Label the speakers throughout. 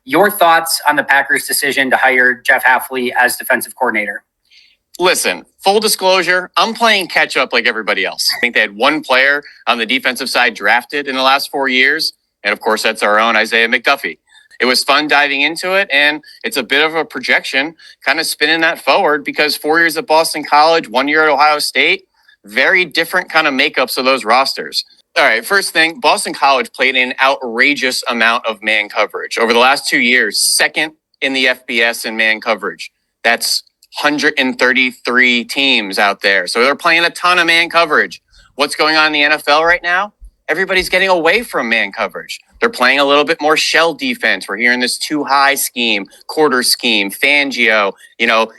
Speaker 1: Your thoughts on the Packers' decision to hire Jeff Hafley as defensive coordinator?
Speaker 2: Listen, full disclosure, I'm playing catch up like everybody else. I think they had one player on the defensive side drafted in the last 4 years. And of course, that's our own Isaiah McDuffie. It was fun diving into it, and it's a bit of a projection, kind of spinning that forward, because 4 years at Boston College, 1 year at Ohio State, very different kind of makeups of those rosters. All right, first thing, Boston College played an outrageous amount of man coverage. Over the last 2 years, second in the FBS in man coverage. That's 133 teams out there. So they're playing a ton of man coverage. What's going on in the NFL right now? Everybody's getting away from man coverage. They're playing a little bit more shell defense. We're hearing this too high scheme, quarter scheme, Fangio,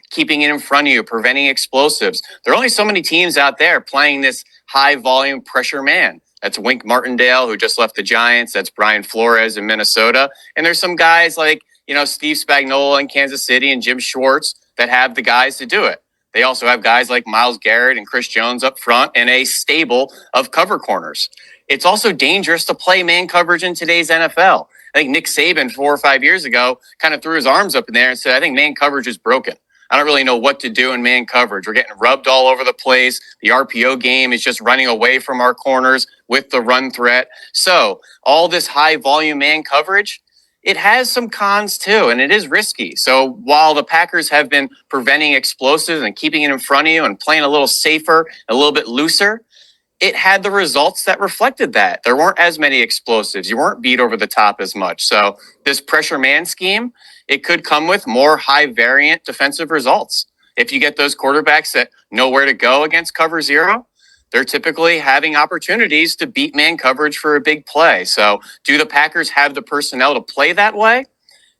Speaker 2: keeping it in front of you, preventing explosives. There are only so many teams out there playing this high volume pressure man. That's Wink Martindale, who just left the Giants. That's Brian Flores in Minnesota. And there's some guys like, Steve Spagnuolo in Kansas City and Jim Schwartz that have the guys to do it. They also have guys like Myles Garrett and Chris Jones up front and a stable of cover corners. It's also dangerous to play man coverage in today's NFL. I think Nick Saban 4 or 5 years ago kind of threw his arms up in there and said, I think man coverage is broken. I don't really know what to do in man coverage. We're getting rubbed all over the place. The RPO game is just running away from our corners with the run threat. So all this high volume man coverage, it has some cons too, and it is risky. So while the Packers have been preventing explosives and keeping it in front of you and playing a little safer, a little bit looser, it had the results that reflected that. There weren't as many explosives. You weren't beat over the top as much. So this pressure man scheme, it could come with more high variant defensive results. If you get those quarterbacks that know where to go against cover zero, they're typically having opportunities to beat man coverage for a big play. So do the Packers have the personnel to play that way?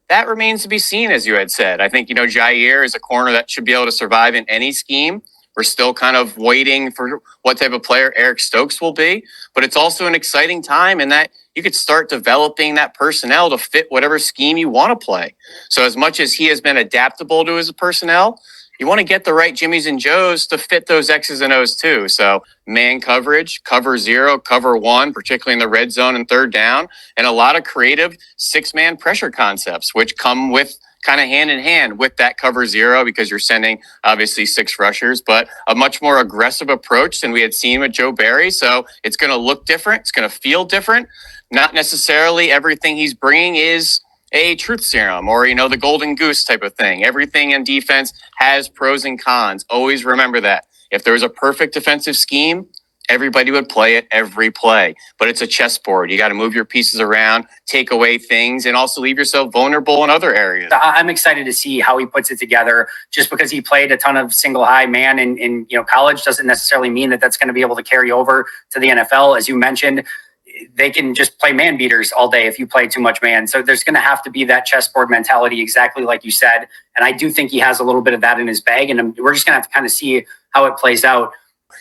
Speaker 2: That remains to be seen, as you had said. I think, Jair is a corner that should be able to survive in any scheme. We're still kind of waiting for what type of player Eric Stokes will be. But it's also an exciting time in that you could start developing that personnel to fit whatever scheme you want to play. So as much as he has been adaptable to his personnel, you want to get the right Jimmies and Joes to fit those X's and O's too. So man coverage, cover zero, cover one, particularly in the red zone and third down, and a lot of creative 6-man pressure concepts, which come with kind of hand in hand with that cover zero, because you're sending obviously 6 rushers, but a much more aggressive approach than we had seen with Joe Barry. So it's going to look different. It's going to feel different. Not necessarily everything he's bringing is a truth serum or, the golden goose type of thing. Everything in defense has pros and cons. Always remember that. If there was a perfect defensive scheme, everybody would play it every play. But it's a chessboard. You got to move your pieces around, take away things, and also leave yourself vulnerable in other areas.
Speaker 1: I'm excited to see how he puts it together. Just because he played a ton of single high man in college doesn't necessarily mean that that's going to be able to carry over to the NFL. As you mentioned, they can just play man beaters all day if you play too much man. So there's going to have to be that chessboard mentality, exactly like you said. And I do think he has a little bit of that in his bag. And we're just going to have to kind of see how it plays out.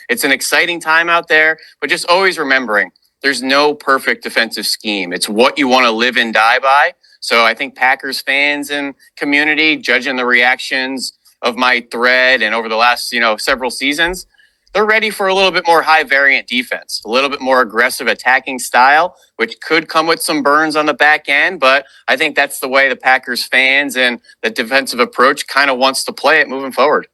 Speaker 2: It's an exciting time out there, but just always remembering there's no perfect defensive scheme. It's what you want to live and die by. So I think Packers fans and community, judging the reactions of my thread and over the last, several seasons, they're ready for a little bit more high variant defense, a little bit more aggressive attacking style, which could come with some burns on the back end. But I think that's the way the Packers fans and the defensive approach kind of wants to play it moving forward.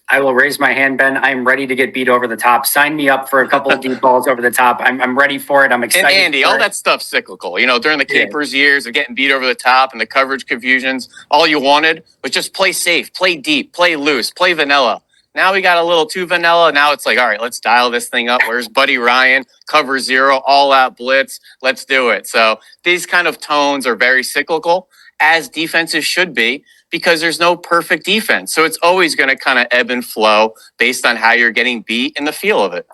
Speaker 1: I will raise my hand, Ben. I'm ready to get beat over the top. Sign me up for a couple of deep balls over the top. I'm ready for it. I'm excited.
Speaker 2: And Andy, all that stuff's cyclical. During the Capers years of getting beat over the top and the coverage confusions, all you wanted was just play safe, play deep, play loose, play vanilla. Now we got a little too vanilla. Now it's like, all right, let's dial this thing up. Where's Buddy Ryan? Cover zero, all out blitz. Let's do it. So these kind of tones are very cyclical, as defenses should be, because there's no perfect defense. So it's always going to kind of ebb and flow based on how you're getting beat and the feel of it.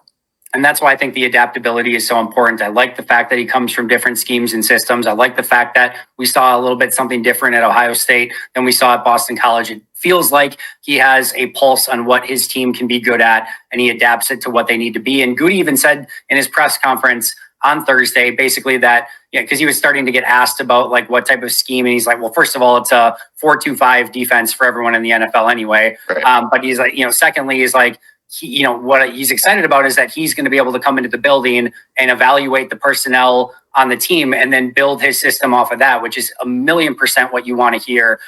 Speaker 1: And that's why I think the adaptability is so important. I like the fact that he comes from different schemes and systems. I like the fact that we saw a little bit something different at Ohio State than we saw at Boston College. It feels like he has a pulse on what his team can be good at, and he adapts it to what they need to be. And Goody even said in his press conference on Thursday, basically that, because he was starting to get asked about like what type of scheme. And he's like, well, first of all, it's a 4-2-5 defense for everyone in the NFL anyway.
Speaker 2: Right.
Speaker 1: But he's like, secondly, he's like, what he's excited about is that he's going to be able to come into the building and evaluate the personnel on the team and then build his system off of that, which is 1,000,000% what you want to hear.